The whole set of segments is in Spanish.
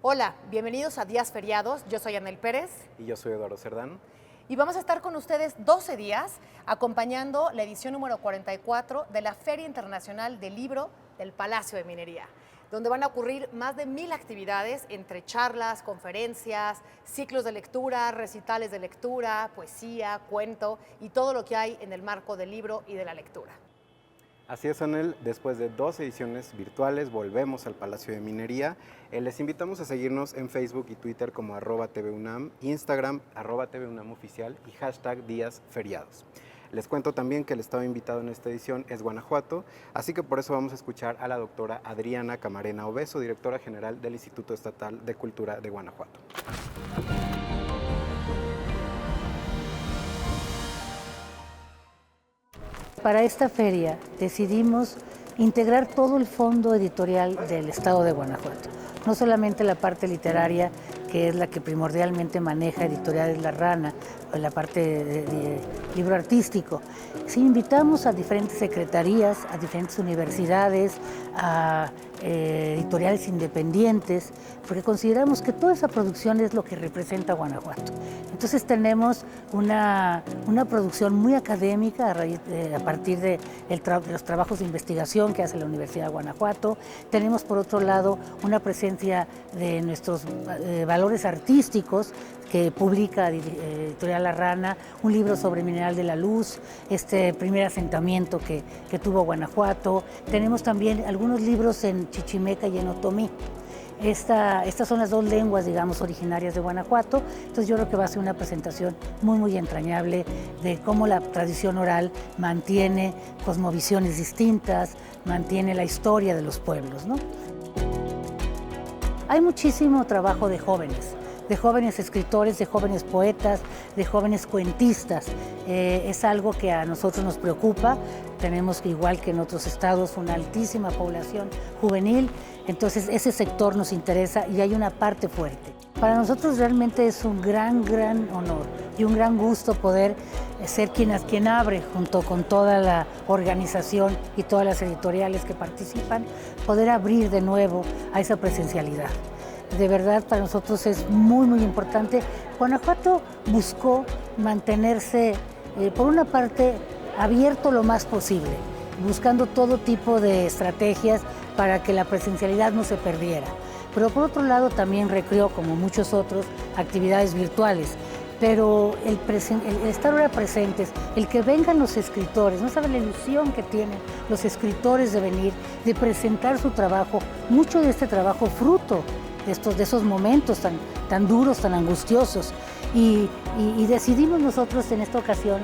Hola, bienvenidos a Días Feriados. Yo soy Anel Pérez. Y yo soy Eduardo Cerdán. Y vamos a estar con ustedes 12 días acompañando la edición número 44 de la Feria Internacional del Libro del Palacio de Minería, donde van a ocurrir más de 1000 actividades entre charlas, conferencias, ciclos de lectura, recitales de lectura, poesía, cuento y todo lo que hay en el marco del libro y de la lectura. Así es, Anel, después de 2 ediciones virtuales volvemos al Palacio de Minería. Les invitamos a seguirnos en Facebook y Twitter como @TVUNAM, Instagram @TVUNAMoficial y #Días Feriados. Les cuento también que el estado invitado en esta edición es Guanajuato, así que por eso vamos a escuchar a la doctora Adriana Camarena Obeso, directora general del Instituto Estatal de Cultura de Guanajuato. Para esta feria decidimos integrar todo el fondo editorial del estado de Guanajuato, no solamente la parte literaria, que es la que primordialmente maneja Editoriales La Rana, o la parte de libro artístico. Sí, invitamos a diferentes secretarías, a diferentes universidades, a editoriales independientes, porque consideramos que toda esa producción es lo que representa Guanajuato. Entonces tenemos una producción muy académica a partir de los trabajos de investigación que hace la Universidad de Guanajuato. Tenemos por otro lado una presencia de nuestros valores artísticos que publica Editorial La Rana, un libro sobre Mineral de la Luz, este primer asentamiento que tuvo Guanajuato. Tenemos también algunos libros en chichimeca y en otomí. Estas son las 2 lenguas, digamos, originarias de Guanajuato. Entonces yo creo que va a ser una presentación muy entrañable de cómo la tradición oral mantiene cosmovisiones distintas, mantiene la historia de los pueblos, ¿no? Hay muchísimo trabajo de jóvenes escritores, de jóvenes poetas, de jóvenes cuentistas. Es algo que a nosotros nos preocupa. Tenemos, igual que en otros estados, una altísima población juvenil. Entonces ese sector nos interesa y hay una parte fuerte. Para nosotros realmente es un gran honor y un gran gusto poder ser quien abre, junto con toda la organización y todas las editoriales que participan, poder abrir de nuevo a esa presencialidad. De verdad, para nosotros es muy importante. Guanajuato buscó mantenerse, por una parte, abierto lo más posible, buscando todo tipo de estrategias para que la presencialidad no se perdiera. Pero por otro lado también recreó, como muchos otros, actividades virtuales. Pero el estar ahora presentes, el que vengan los escritores, no saben la ilusión que tienen los escritores de venir, de presentar su trabajo, mucho de este trabajo fruto de esos momentos tan duros, tan angustiosos. Y decidimos nosotros en esta ocasión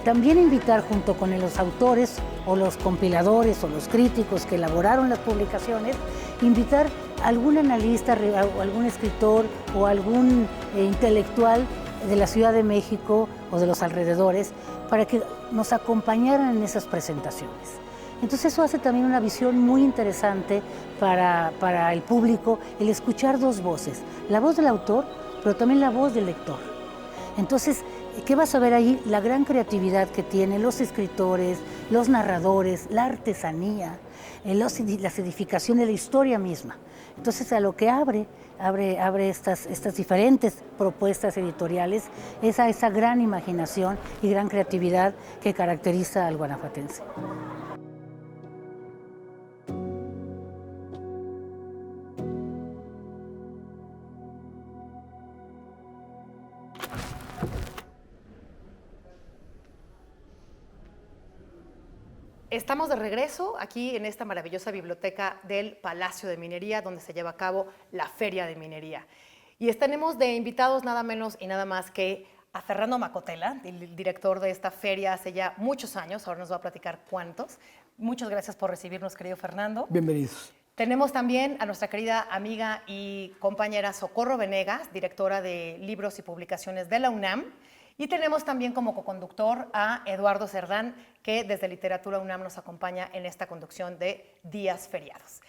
también invitar, junto con los autores o los compiladores o los críticos que elaboraron las publicaciones, invitar a algún analista, algún escritor o algún intelectual de la Ciudad de México o de los alrededores para que nos acompañaran en esas presentaciones. Entonces eso hace también una visión muy interesante para el público, el escuchar 2 voces, la voz del autor, pero también la voz del lector. Entonces, ¿qué vas a ver ahí? La gran creatividad que tienen los escritores, los narradores, la artesanía, las edificaciones, la historia misma. Entonces, a lo que abre estas diferentes propuestas editoriales, esa gran imaginación y gran creatividad que caracteriza al guanajuatense. Estamos de regreso aquí en esta maravillosa biblioteca del Palacio de Minería, donde se lleva a cabo la Feria de Minería. Y tenemos de invitados nada menos y nada más que a Fernando Macotela, el director de esta feria hace ya muchos años, ahora nos va a platicar cuántos. Muchas gracias por recibirnos, querido Fernando. Bienvenidos. Tenemos también a nuestra querida amiga y compañera Socorro Venegas, directora de Libros y Publicaciones de la UNAM. Y tenemos también como coconductor a Eduardo Cerdán, que desde Literatura UNAM nos acompaña en esta conducción de Días Feriados.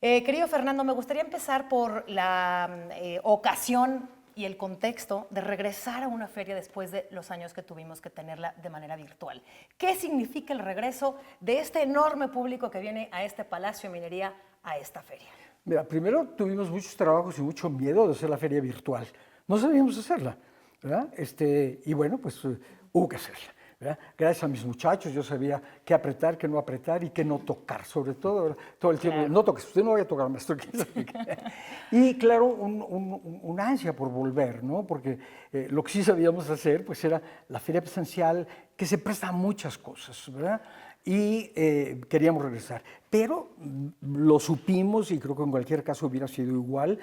Querido Fernando, me gustaría empezar por la ocasión y el contexto de regresar a una feria después de los años que tuvimos que tenerla de manera virtual. ¿Qué significa el regreso de este enorme público que viene a este Palacio de Minería, a esta feria? Mira, primero tuvimos muchos trabajos y mucho miedo de hacer la feria virtual. No sabíamos hacerla, ¿verdad? Y bueno, pues hubo que hacerla, ¿verdad? Gracias a mis muchachos yo sabía qué apretar, qué no apretar y qué no tocar, sobre todo, ¿verdad? Todo el tiempo. Claro. No toques, usted no vaya a tocar, maestro. Y claro, una ansia por volver, ¿no? Porque lo que sí sabíamos hacer, pues era la feria presencial, que se presta a muchas cosas, ¿verdad? Y queríamos regresar. Pero lo supimos, y creo que en cualquier caso hubiera sido igual,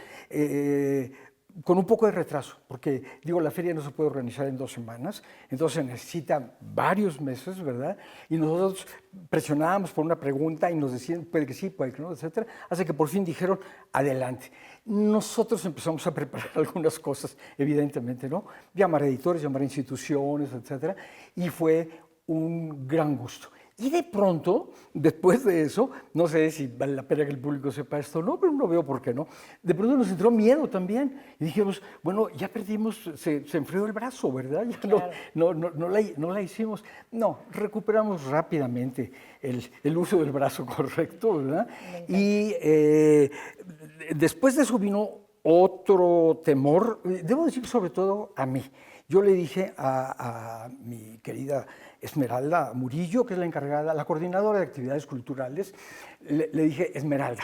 con un poco de retraso, porque digo, la feria no se puede organizar en 2 semanas, entonces necesita varios meses, ¿verdad? Y nosotros presionábamos por una pregunta y nos decían, puede que sí, puede que no, etcétera, hasta que por fin dijeron, adelante. Nosotros empezamos a preparar algunas cosas, evidentemente, ¿no? Llamar a editores, llamar a instituciones, etcétera, y fue un gran gusto. Y de pronto, después de eso, no sé si vale la pena que el público sepa esto o no, pero no veo por qué no, de pronto nos entró miedo también. Y dijimos, bueno, ya perdimos, se enfrió el brazo, ¿verdad? Ya claro. no la hicimos. No, recuperamos rápidamente el uso del brazo correcto, ¿verdad? Y después de eso vino otro temor, debo decir sobre todo a mí. Yo le dije a mi querida Esmeralda Murillo, que es la encargada, la coordinadora de actividades culturales, le dije, Esmeralda,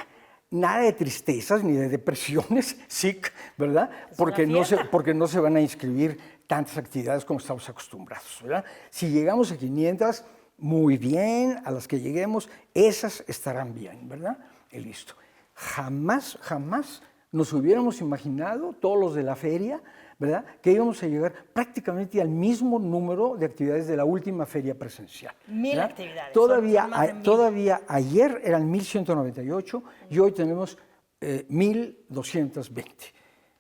nada de tristezas ni de depresiones, sick, ¿verdad? Porque no se van a inscribir tantas actividades como estamos acostumbrados, ¿verdad? Si llegamos a 500, muy bien, a las que lleguemos, esas estarán bien, ¿verdad? Y listo. Jamás nos hubiéramos imaginado, todos los de la feria, ¿verdad?, que íbamos a llegar prácticamente al mismo número de actividades de la última feria presencial. 1000 ¿verdad? actividades. Todavía ayer eran 1198 y hoy tenemos 1220.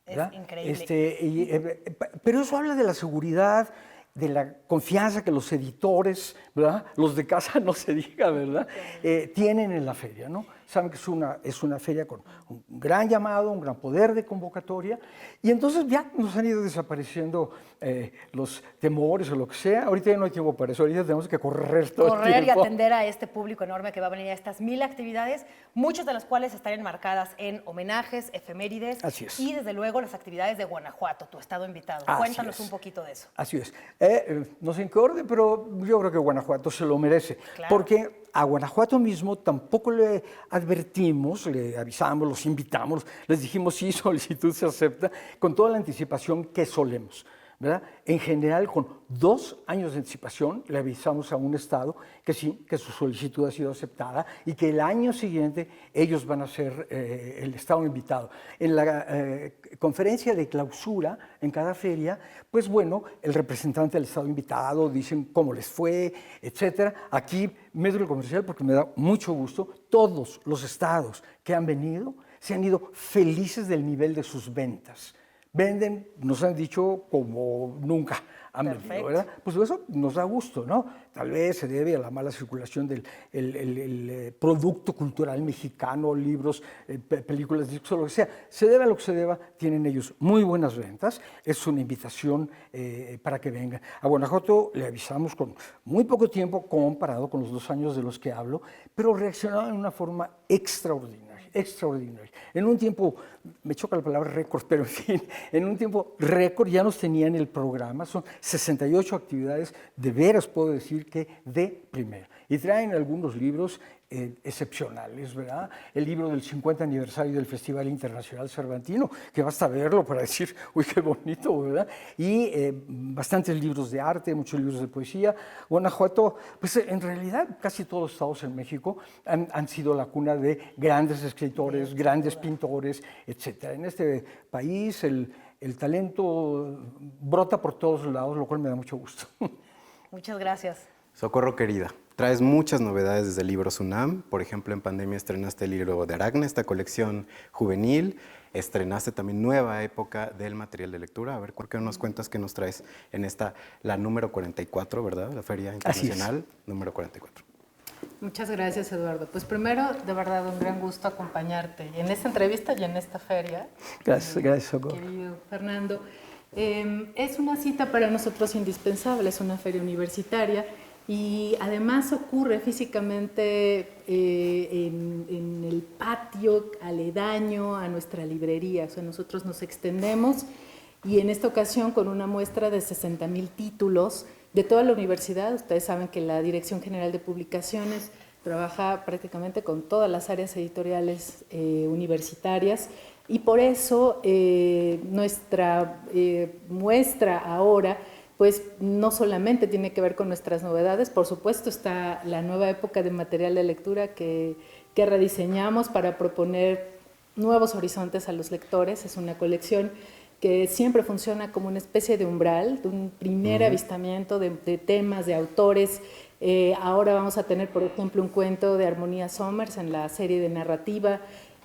¿verdad? Es increíble. Pero eso habla de la seguridad, de la confianza que los editores, ¿verdad?, los de casa no se diga, ¿verdad?, tienen en la feria, ¿no? Saben que es una feria con un gran llamado, un gran poder de convocatoria, y entonces ya nos han ido desapareciendo los temores o lo que sea. Ahorita ya no hay tiempo para eso, ahorita tenemos que correr todo el tiempo. Y atender a este público enorme que va a venir a estas 1000 actividades, muchas de las cuales están enmarcadas en homenajes, efemérides. Así es. Y desde luego las actividades de Guanajuato, tu estado invitado. Así Cuéntanos es. un poquito de eso. Así es. No sé en qué orden, pero yo creo que Guanajuato se lo merece. Claro. Porque a Guanajuato mismo tampoco le advertimos, le avisamos, los invitamos, les dijimos sí, solicitud se acepta, con toda la anticipación que solemos, ¿verdad? En general, con 2 años de anticipación, le avisamos a un estado que sí, que su solicitud ha sido aceptada y que el año siguiente ellos van a ser el estado invitado. En la conferencia de clausura, en cada feria, pues bueno, el representante del estado invitado dicen cómo les fue, etcétera. Aquí, medio comercial, porque me da mucho gusto, todos los estados que han venido se han ido felices del nivel de sus ventas. Venden, nos han dicho, como nunca han vendido, ¿verdad? Pues eso nos da gusto, ¿no? Tal vez se debe a la mala circulación del producto cultural mexicano, libros, películas, discos, o lo que sea. Se debe a lo que se deba, tienen ellos muy buenas ventas. Es una invitación para que vengan. A Guanajuato le avisamos con muy poco tiempo comparado con los 2 años de los que hablo, pero reaccionaron de una forma extraordinaria. En un tiempo, me choca la palabra récord, pero en fin, en un tiempo récord ya nos tenían el programa, son 68 actividades, de veras puedo decir que de primera. Y traen algunos libros excepcionales, ¿verdad? El libro del 50 aniversario del Festival Internacional Cervantino, que basta verlo para decir, uy, qué bonito, ¿verdad? Y bastantes libros de arte, muchos libros de poesía. Guanajuato, pues en realidad casi todos los estados en México han sido la cuna de grandes escritores, grandes pintores, etc. En este país el talento brota por todos lados, lo cual me da mucho gusto. Muchas gracias. Socorro querida, traes muchas novedades desde Libros UNAM. Por ejemplo, en pandemia estrenaste el libro de Aracne, esta colección juvenil. Estrenaste también nueva época del material de lectura. A ver, ¿por qué no nos cuentas qué nos traes en esta, la número 44, ¿verdad? La Feria Internacional número 44. Muchas gracias, Eduardo. Pues primero, de verdad, un gran gusto acompañarte en esta entrevista y en esta feria. Gracias, Socorro. Querido Fernando. Es una cita para nosotros indispensable, es una feria universitaria y además ocurre físicamente en el patio aledaño a nuestra librería. O sea, nosotros nos extendemos y en esta ocasión con una muestra de 60,000 títulos de toda la universidad. Ustedes saben que la Dirección General de Publicaciones trabaja prácticamente con todas las áreas editoriales universitarias y por eso nuestra muestra ahora pues no solamente tiene que ver con nuestras novedades, por supuesto está la nueva época de material de lectura que rediseñamos para proponer nuevos horizontes a los lectores. Es una colección que siempre funciona como una especie de umbral, de un primer avistamiento de temas, de autores. Ahora vamos a tener, por ejemplo, un cuento de Armonía Somers en la serie de narrativa,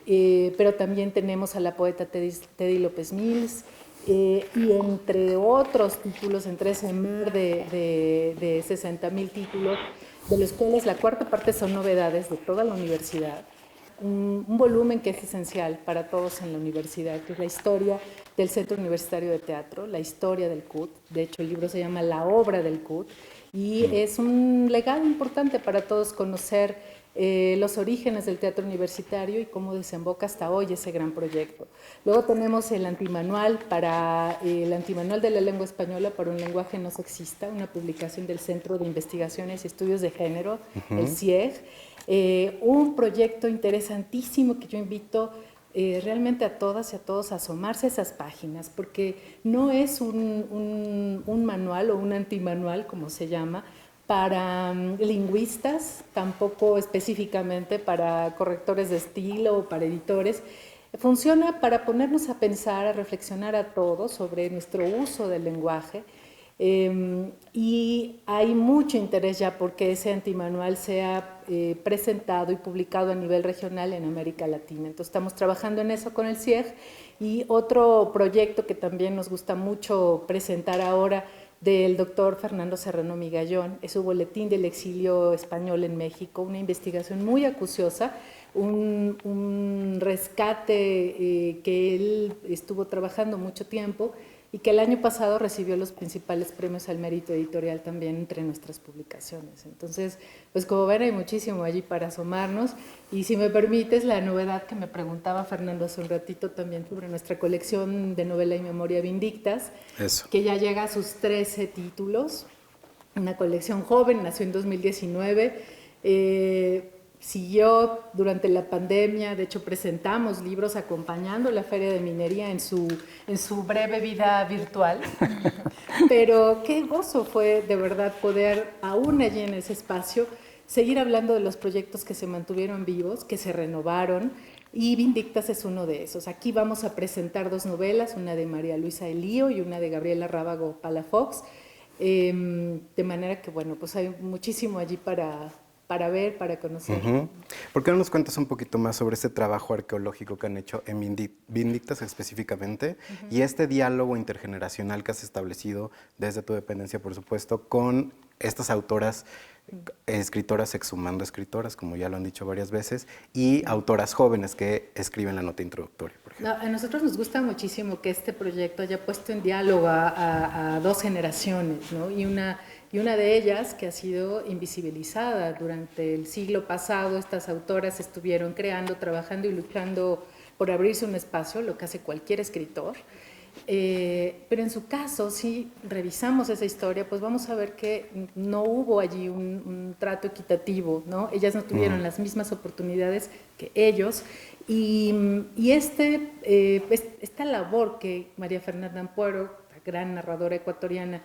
pero también tenemos a la poeta Teddy López Mills, y entre otros títulos, entre ese mar de 60,000 títulos, de los cuales la cuarta parte son novedades de toda la universidad. Un volumen que es esencial para todos en la universidad, que es la historia del Centro Universitario de Teatro, la historia del CUT. De hecho, el libro se llama La obra del CUT y es un legado importante para todos conocer los orígenes del teatro universitario y cómo desemboca hasta hoy ese gran proyecto. Luego tenemos el antimanual de la lengua española para un lenguaje no sexista, una publicación del Centro de Investigaciones y Estudios de Género, el CIEG. Un proyecto interesantísimo que yo invito realmente a todas y a todos a asomarse a esas páginas, porque no es un manual o un antimanual, como se llama, para lingüistas, tampoco específicamente para correctores de estilo o para editores. Funciona para ponernos a pensar, a reflexionar a todos sobre nuestro uso del lenguaje. Y hay mucho interés ya porque ese antimanual sea presentado y publicado a nivel regional en América Latina. Entonces estamos trabajando en eso con el CIEG y otro proyecto que también nos gusta mucho presentar ahora del doctor Fernando Serrano Migallón, es su boletín del exilio español en México, una investigación muy acuciosa, un rescate que él estuvo trabajando mucho tiempo y que el año pasado recibió los principales premios al mérito editorial también entre nuestras publicaciones. Entonces, pues como ven, hay muchísimo allí para asomarnos. Y si me permites, la novedad que me preguntaba Fernando hace un ratito también sobre nuestra colección de novela y memoria Vindictas, que ya llega a sus 13 títulos, una colección joven, nació en 2019, siguió durante la pandemia. De hecho presentamos libros acompañando la Feria de Minería en su breve vida virtual, pero qué gozo fue de verdad poder, aún allí en ese espacio, seguir hablando de los proyectos que se mantuvieron vivos, que se renovaron, y Vindictas es uno de esos. Aquí vamos a presentar 2 novelas, una de María Luisa Elío y una de Gabriela Rábago Palafox, de manera que, bueno, pues hay muchísimo allí para ver, para conocer. ¿Por qué no nos cuentas un poquito más sobre ese trabajo arqueológico que han hecho en Vindictas específicamente y este diálogo intergeneracional que has establecido desde tu dependencia, por supuesto, con estas autoras, escritoras exhumando escritoras, como ya lo han dicho varias veces, y autoras jóvenes que escriben la nota introductoria, por ejemplo? A nosotros nos gusta muchísimo que este proyecto haya puesto en diálogo a 2 generaciones, ¿no? Y una de ellas que ha sido invisibilizada durante el siglo pasado. Estas autoras estuvieron creando, trabajando y luchando por abrirse un espacio, lo que hace cualquier escritor. Pero en su caso, si revisamos esa historia, pues vamos a ver que no hubo allí un trato equitativo, ¿no? Ellas no tuvieron las mismas oportunidades que ellos. Y esta labor que María Fernanda Ampuero, la gran narradora ecuatoriana,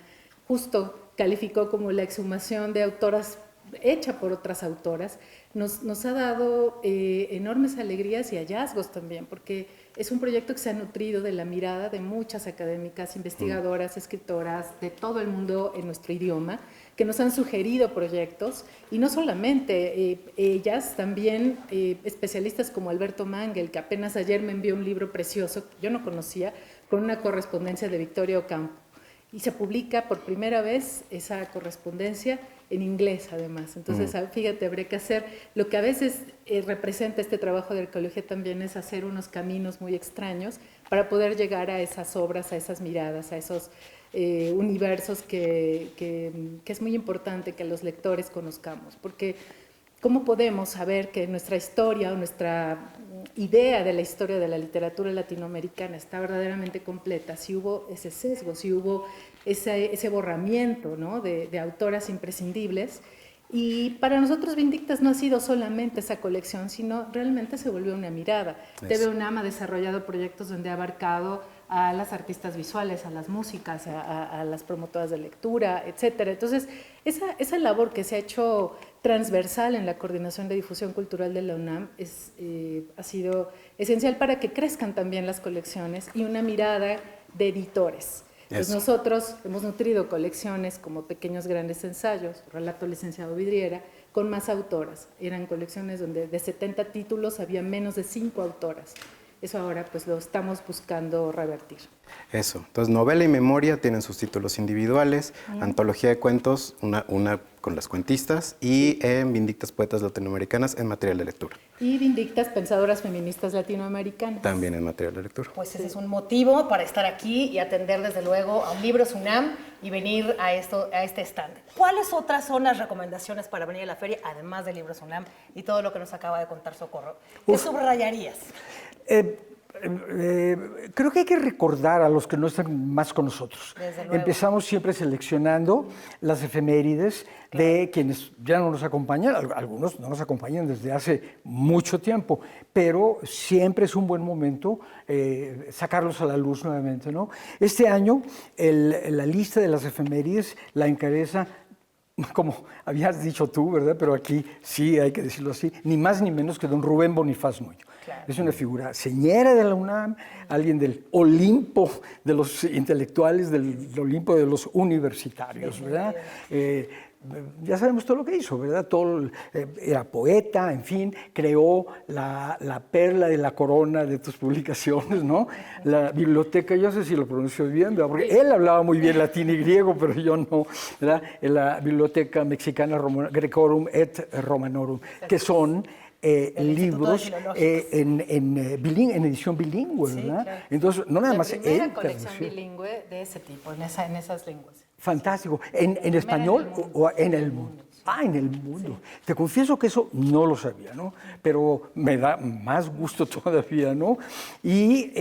justo calificó como la exhumación de autoras hecha por otras autoras, nos ha dado enormes alegrías y hallazgos también, porque es un proyecto que se ha nutrido de la mirada de muchas académicas, investigadoras, escritoras de todo el mundo en nuestro idioma, que nos han sugerido proyectos, y no solamente ellas, también especialistas como Alberto Mangel, que apenas ayer me envió un libro precioso que yo no conocía, con una correspondencia de Victoria Ocampo. Y se publica por primera vez esa correspondencia en inglés, además. Entonces, fíjate, habría que hacer lo que a veces representa este trabajo de arqueología también, es hacer unos caminos muy extraños para poder llegar a esas obras, a esas miradas, a esos universos que es muy importante que los lectores conozcamos. Porque ¿cómo podemos saber que nuestra historia o idea de la historia de la literatura latinoamericana está verdaderamente completa, si hubo ese sesgo, si hubo ese borramiento, ¿no?, de autoras imprescindibles. Y para nosotros Vindictas no ha sido solamente esa colección, sino realmente se volvió una mirada. TV UNAM ha desarrollado proyectos donde ha abarcado a las artistas visuales, a las músicas, a las promotoras de lectura, etcétera. Entonces, esa labor que se ha hecho transversal en la Coordinación de Difusión Cultural de la UNAM ha sido esencial para que crezcan también las colecciones y una mirada de editores. Pues nosotros hemos nutrido colecciones como Pequeños Grandes Ensayos, Relato Licenciado Vidriera, con más autoras. Eran colecciones donde de 70 títulos había menos de 5 autoras. Eso ahora pues lo estamos buscando revertir. Eso. Entonces, novela y memoria tienen sus títulos individuales, antología de cuentos, una con las cuentistas, y en Vindictas Poetas Latinoamericanas en material de lectura. Y Vindictas Pensadoras Feministas Latinoamericanas. También en material de lectura. Pues ese es un motivo para estar aquí y atender desde luego a un Libros UNAM y venir a este stand. ¿Cuáles otras son las recomendaciones para venir a la feria, además de Libros UNAM y todo lo que nos acaba de contar Socorro? ¿Qué subrayarías? Creo que hay que recordar a los que no están más con nosotros. Desde luego. Empezamos siempre seleccionando las efemérides de quienes ya no nos acompañan, algunos no nos acompañan desde hace mucho tiempo, pero siempre es un buen momento sacarlos a la luz nuevamente, ¿no? Este año la lista de las efemérides la encabeza, como habías dicho tú, ¿verdad? Pero aquí sí hay que decirlo así, ni más ni menos que don Rubén Bonifaz Muño. Claro. Es una figura señera de la UNAM, alguien del Olimpo de los intelectuales, del Olimpo de los universitarios, ¿verdad? Ya sabemos todo lo que hizo, ¿verdad? Era poeta, en fin, creó la perla de la corona de tus publicaciones, ¿no? La biblioteca, yo no sé si lo pronuncio bien, ¿verdad? Porque él hablaba muy bien latín y griego, pero yo no, ¿verdad? La Biblioteca Mexicana Grecorum et Romanorum, que son libros en edición bilingüe, ¿verdad? Claro. Entonces, no nada más la primera él. colección bilingüe de ese tipo, en esas lenguas. Fantástico. ¿En español o en el mundo? Ah, en el mundo. Sí. Te confieso que eso no lo sabía, ¿no? Pero me da más gusto todavía, ¿no? Y,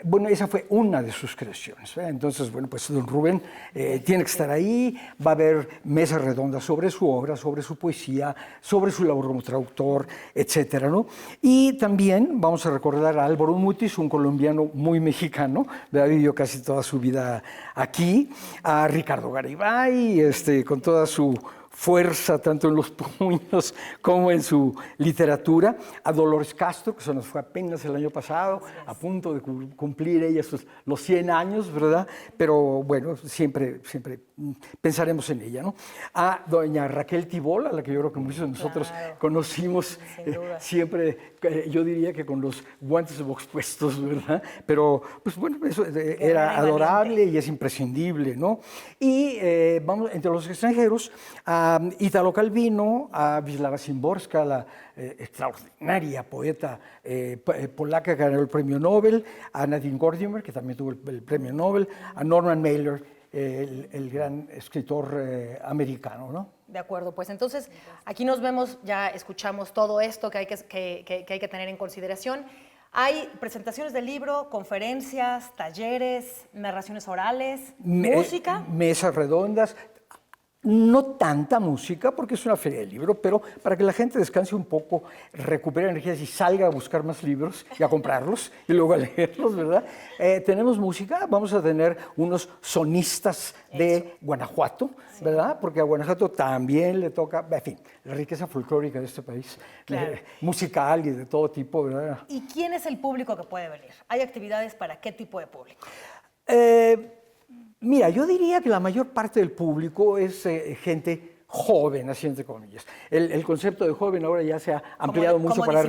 bueno, esa fue una de sus creaciones, ¿eh? Entonces, bueno, pues don Rubén tiene que estar ahí, va a haber mesas redondas sobre su obra, sobre su poesía, sobre su labor como traductor, etcétera, ¿no? Y también vamos a recordar a Álvaro Mutis, un colombiano muy mexicano, ha vivido casi toda su vida aquí, a Ricardo Garibay, con toda su fuerza, tanto en los puños como en su literatura, a Dolores Castro, que se nos fue apenas el año pasado, a punto de cumplir ella los 100 años, ¿verdad? Pero bueno, siempre pensaremos en ella, ¿no? A doña Raquel Tibol, a la que yo creo que muchos de nosotros conocimos siempre, yo diría que con los guantes de box puestos, ¿verdad? Pero, pues bueno, eso era adorable y es imprescindible, ¿no? Y vamos, entre los extranjeros, a Italo Calvino, a Wisława Szymborska, la extraordinaria poeta polaca que ganó el premio Nobel, a Nadine Gordimer, que también tuvo el premio Nobel, a Norman Mailer, el gran escritor americano, ¿no? De acuerdo, pues entonces aquí nos vemos, ya escuchamos todo esto que hay que tener en consideración. Hay presentaciones del libro, conferencias, talleres, narraciones orales, música. Mesas redondas. No tanta música, porque es una feria de libro, pero para que la gente descanse un poco, recupere energías y salga a buscar más libros y a comprarlos y luego a leerlos, ¿verdad? Tenemos música, vamos a tener unos sonistas de Guanajuato, ¿verdad? Porque a Guanajuato también le toca, en fin, la riqueza folclórica de este país, claro, musical y de todo tipo, ¿verdad? ¿Y quién es el público que puede venir? ¿Hay actividades para qué tipo de público? Mira, yo diría que la mayor parte del público es gente joven, así entre comillas. El concepto de joven ahora ya se ha ampliado mucho para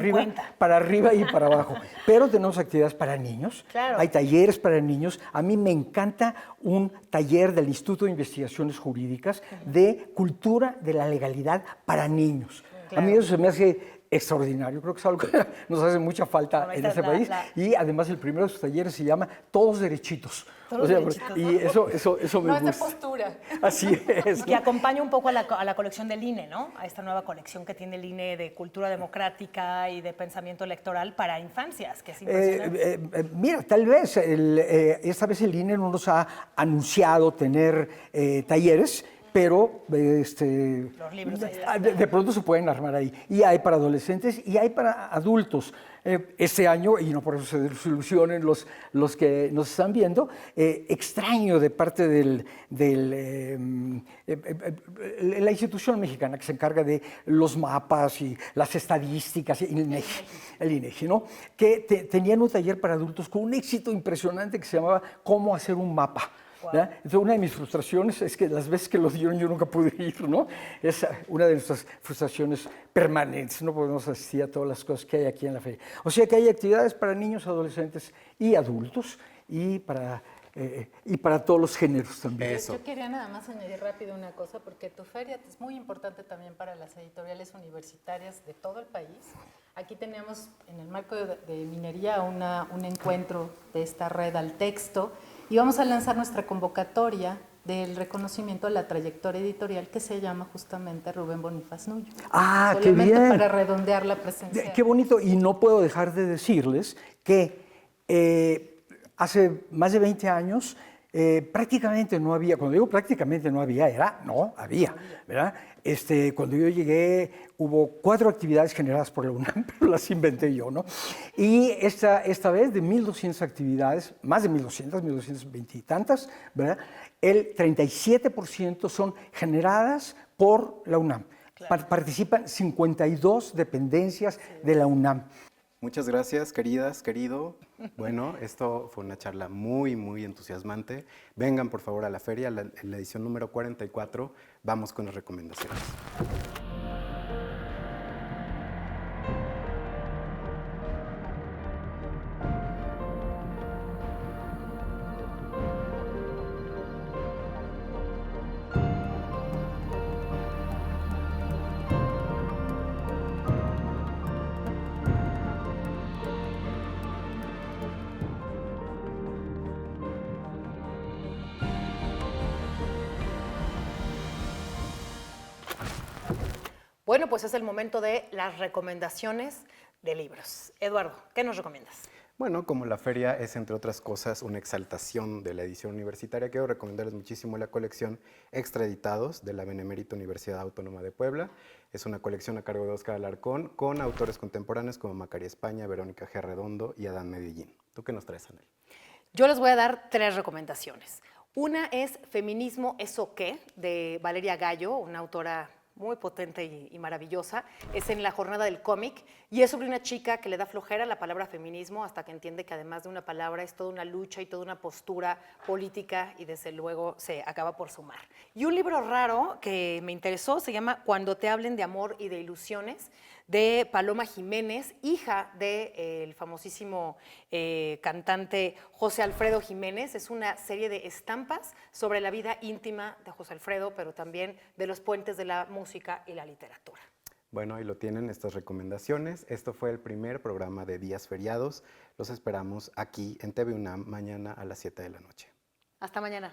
arriba y para abajo. Pero tenemos actividades para niños, claro. Hay talleres para niños. A mí me encanta un taller del Instituto de Investigaciones Jurídicas de cultura de la legalidad para niños. Claro. A mí eso se me hace extraordinario. Creo que es algo que nos hace mucha falta Bueno, en esta este es país. la- Y además el primero de sus talleres se llama Todos Derechitos. Todos Derechitos. Y eso me No es de gusta. postura. Así es. Que acompaña un poco a la colección del INE, ¿no? A esta nueva colección que tiene el INE de cultura democrática y de pensamiento electoral para infancias, que es impresionante. Mira, tal vez esta vez el INE no nos ha anunciado tener talleres, pero Los libros ahí están. de pronto se pueden armar ahí. Y hay para adolescentes y hay para adultos. Este año, y no por eso se desilusionen los que nos están viendo, extraño de parte la institución mexicana que se encarga de los mapas y las estadísticas, el INEGI, ¿no? Que tenían un taller para adultos con un éxito impresionante que se llamaba ¿Cómo hacer un mapa? ¿verdad? Entonces, una de mis frustraciones es que las veces que lo dieron yo nunca pude ir, ¿no? Es una de nuestras frustraciones permanentes, no podemos asistir a todas las cosas que hay aquí en la feria. O sea que hay actividades para niños, adolescentes y adultos y para todos los géneros también. Eso. Yo quería nada más añadir rápido una cosa, porque tu feria es muy importante también para las editoriales universitarias de todo el país. Aquí tenemos en el marco de minería un encuentro de esta red al texto y vamos a lanzar nuestra convocatoria del reconocimiento de la trayectoria editorial que se llama justamente Rubén Bonifaz Nuño. Ah, qué Solamente bien. para redondear la presencia. Qué bonito, y no puedo dejar de decirles que hace más de 20 años prácticamente no había, cuando digo prácticamente no había, había, ¿verdad? Cuando yo llegué hubo 4 actividades generadas por la UNAM, pero las inventé yo, ¿no? Y esta vez de 1.200 actividades, más de 1.220 y tantas, ¿verdad? El 37% son generadas por la UNAM. Participan 52 dependencias de la UNAM. Muchas gracias, queridas, querido. Bueno, esto fue una charla muy, muy entusiasmante. Vengan, por favor, a la feria, en la edición número 44. Vamos con las recomendaciones. Bueno, pues es el momento de las recomendaciones de libros. Eduardo, ¿qué nos recomiendas? Bueno, como la feria es, entre otras cosas, una exaltación de la edición universitaria, quiero recomendarles muchísimo la colección Extraeditados de la Benemérita Universidad Autónoma de Puebla. Es una colección a cargo de Óscar Alarcón, con autores contemporáneos como Macaria España, Verónica G. Redondo y Adán Medellín. ¿Tú qué nos traes, Anel? Yo les voy a dar 3 recomendaciones. Una es Feminismo, ¿eso qué? De Valeria Gallo, una autora muy potente y maravillosa. Es en la jornada del cómic y es sobre una chica que le da flojera la palabra feminismo hasta que entiende que además de una palabra es toda una lucha y toda una postura política y desde luego se acaba por sumar. Y un libro raro que me interesó se llama Cuando te hablen de amor y de ilusiones, de Paloma Jiménez, hija del famosísimo cantante José Alfredo Jiménez. Es una serie de estampas sobre la vida íntima de José Alfredo, pero también de los puentes de la música y la literatura. Bueno, ahí lo tienen estas recomendaciones. Esto fue el primer programa de Días Feriados. Los esperamos aquí en TV UNAM mañana a las 7 de la noche. Hasta mañana.